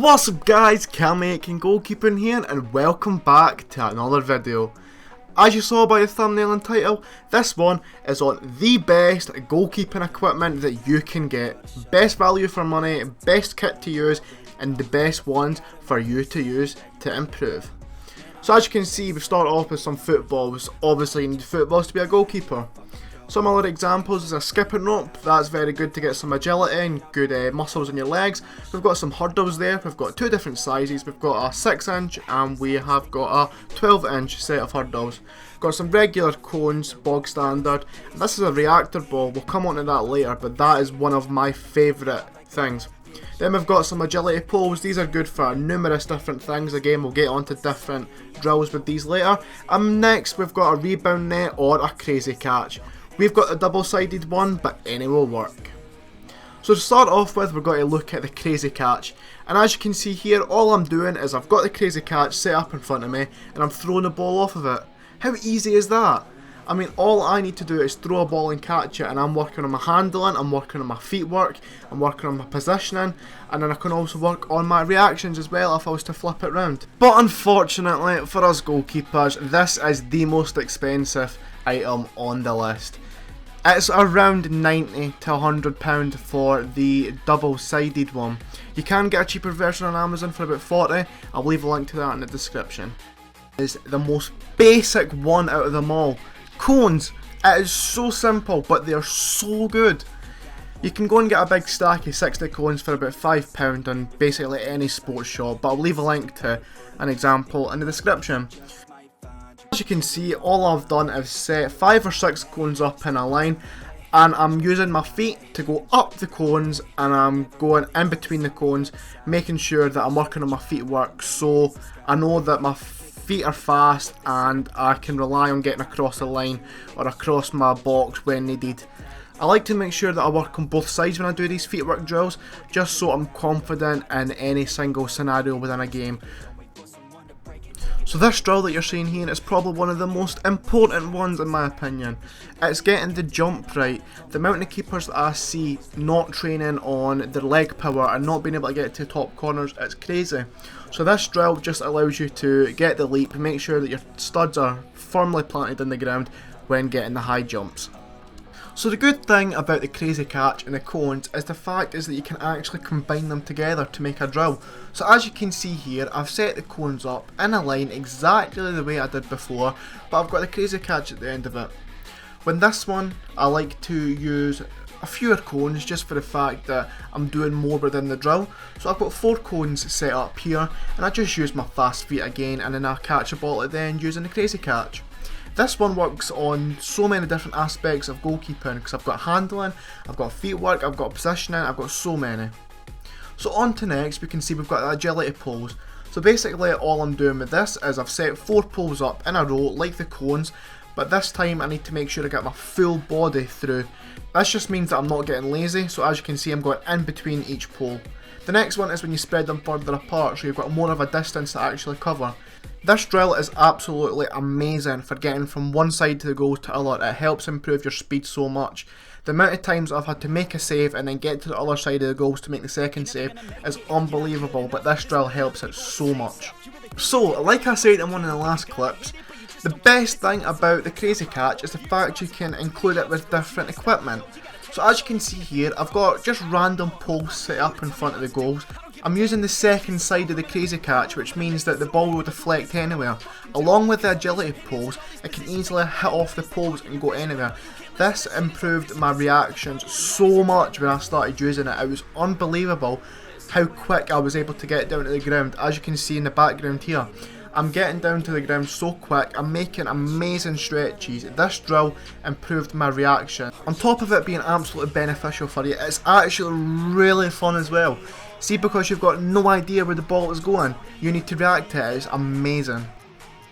What's up guys, Making Goalkeeping here and welcome back to another video. As you saw by the thumbnail and title, this one is on the best goalkeeping equipment that you can get. Best value for money, best kit to use and the best ones for you to use to improve. So as you can see, we start off with some footballs. Obviously you need footballs to be a goalkeeper. Some other examples is a skipping rope. That's very good to get some agility and good muscles in your legs. We've got some hurdles there. We've got two different sizes. We've got a 6-inch and we have got a 12-inch set of hurdles. Got some regular cones, bog standard. And this is a reactor ball. We'll come on to that later, but that is one of my favourite things. Then we've got some agility poles. These are good for numerous different things. Again, we'll get onto different drills with these later. Next, we've got a rebound net or a crazy catch. We've got a double-sided one, but any will work. So to start off with, we're going to look at the crazy catch. And as you can see here, all I'm doing is I've got the crazy catch set up in front of me, and I'm throwing the ball off of it. How easy is that? I mean, all I need to do is throw a ball and catch it, and I'm working on my handling, I'm working on my feet work, I'm working on my positioning, and then I can also work on my reactions as well if I was to flip it round. But unfortunately, for us goalkeepers, this is the most expensive item on the list. It's around £90 to £100 for the double-sided one. You can get a cheaper version on Amazon for about £40. I'll leave a link to that in the description. It's the most basic one out of them all. Cones. It is so simple, but they are so good. You can go and get a big stack of 60 cones for about £5 on basically any sports shop, but I'll leave a link to an example in the description. As you can see, all I've done is set 5 or 6 cones up in a line, and I'm using my feet to go up the cones, and I'm going in between the cones, making sure that I'm working on my feet work, so I know that my feet are fast and I can rely on getting across the line or across my box when needed. I like to make sure that I work on both sides when I do these feet work drills, just so I'm confident in any single scenario within a game. So this drill that you're seeing here is probably one of the most important ones in my opinion. It's getting the jump right. The amount of keepers that I see not training on their leg power and not being able to get to top corners, it's crazy. So this drill just allows you to get the leap and make sure that your studs are firmly planted in the ground when getting the high jumps. So the good thing about the crazy catch and the cones is the fact is that you can actually combine them together to make a drill. So as you can see here, I've set the cones up in a line exactly the way I did before, but I've got the crazy catch at the end of it. With this one, I like to use a fewer cones just for the fact that I'm doing more within the drill. So I've got 4 cones set up here, and I just use my fast feet again, and then I catch a ball at the end using the crazy catch. This one works on so many different aspects of goalkeeping because I've got handling, I've got feet work, I've got positioning, I've got so many. So on to next, we can see we've got the agility poles. So basically all I'm doing with this is I've set 4 poles up in a row like the cones, but this time I need to make sure I get my full body through. This just means that I'm not getting lazy, so as you can see I'm going in between each pole. The next one is when you spread them further apart, so you've got more of a distance to actually cover. This drill is absolutely amazing for getting from one side to the goal to the other. It helps improve your speed so much. The amount of times I've had to make a save and then get to the other side of the goals to make the second save is unbelievable, but this drill helps it so much. So, like I said in one of the last clips, the best thing about the crazy catch is the fact you can include it with different equipment. So as you can see here, I've got just random poles set up in front of the goals. I'm using the second side of the crazy catch, which means that the ball will deflect anywhere. Along with the agility poles, it can easily hit off the poles and go anywhere. This improved my reactions so much when I started using it. It was unbelievable how quick I was able to get down to the ground. As you can see in the background here, I'm getting down to the ground so quick, I'm making amazing stretches. This drill improved my reaction. On top of it being absolutely beneficial for you, it's actually really fun as well. See, because you've got no idea where the ball is going, you need to react to it, it's amazing.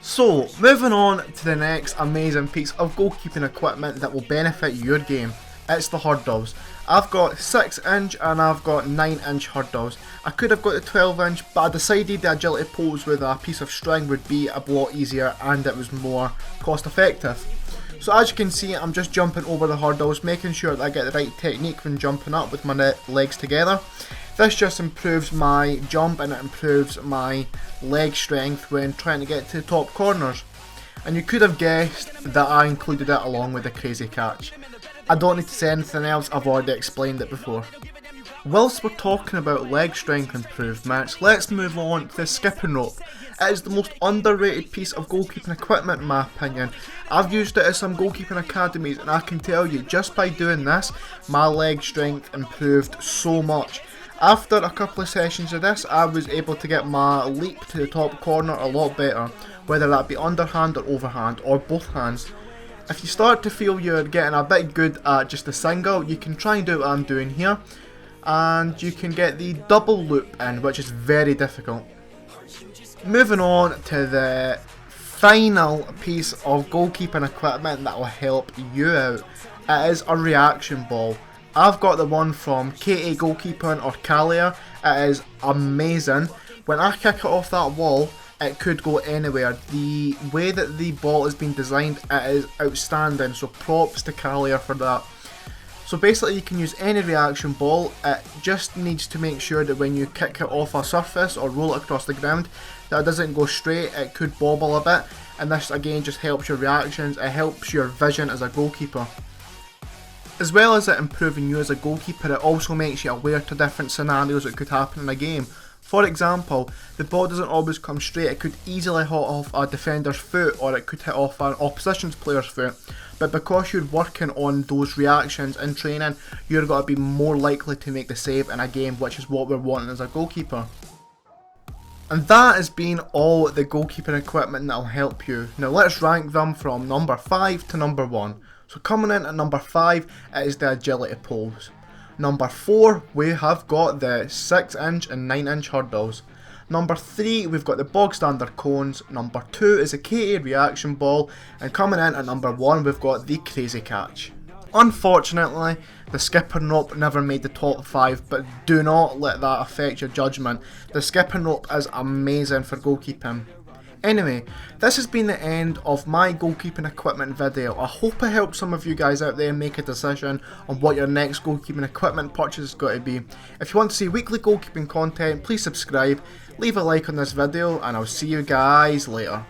So, moving on to the next amazing piece of goalkeeping equipment that will benefit your game. It's the hurdles. I've got 6-inch and I've got 9-inch hurdles. I could have got the 12-inch, but I decided the agility poles with a piece of string would be a lot easier and it was more cost effective. So as you can see, I'm just jumping over the hurdles, making sure that I get the right technique when jumping up with my legs together. This just improves my jump and it improves my leg strength when trying to get to the top corners. And you could have guessed that I included it along with the crazy catch. I don't need to say anything else, I've already explained it before. Whilst we're talking about leg strength improvements, let's move on to the skipping rope. It is the most underrated piece of goalkeeping equipment in my opinion. I've used it at some goalkeeping academies and I can tell you, just by doing this, my leg strength improved so much. After a couple of sessions of this, I was able to get my leap to the top corner a lot better, whether that be underhand or overhand, or both hands. If you start to feel you're getting a bit good at just a single, you can try and do what I'm doing here, and you can get the double loop in, which is very difficult. Moving on to the final piece of goalkeeping equipment that will help you out. It is a reaction ball. I've got the one from KA Goalkeeping or Kalia. It is amazing. When I kick it off that wall, it could go anywhere. The way that the ball has been designed, it is outstanding, so props to Kalia for that. So basically you can use any reaction ball. It just needs to make sure that when you kick it off a surface or roll it across the ground, that it doesn't go straight, it could bobble a bit, and this again just helps your reactions, it helps your vision as a goalkeeper. As well as it improving you as a goalkeeper, it also makes you aware to different scenarios that could happen in a game. For example, the ball doesn't always come straight, it could easily hit off a defender's foot or it could hit off an opposition's player's foot. But because you're working on those reactions in training, you're going to be more likely to make the save in a game, which is what we're wanting as a goalkeeper. And that has been all the goalkeeping equipment that will help you. Now let's rank them from number 5 to number 1. So coming in at number 5, it is the agility poles. Number 4, we have got the 6-inch and 9-inch hurdles. Number 3, we've got the bog standard cones. Number 2 is a KA reaction ball. And coming in at number 1, we've got the crazy catch. Unfortunately, the skipping rope never made the top 5, but do not let that affect your judgment. The skipping rope is amazing for goalkeeping. Anyway, this has been the end of my goalkeeping equipment video. I hope it helped some of you guys out there make a decision on what your next goalkeeping equipment purchase is going to be. If you want to see weekly goalkeeping content, please subscribe, leave a like on this video, and I'll see you guys later.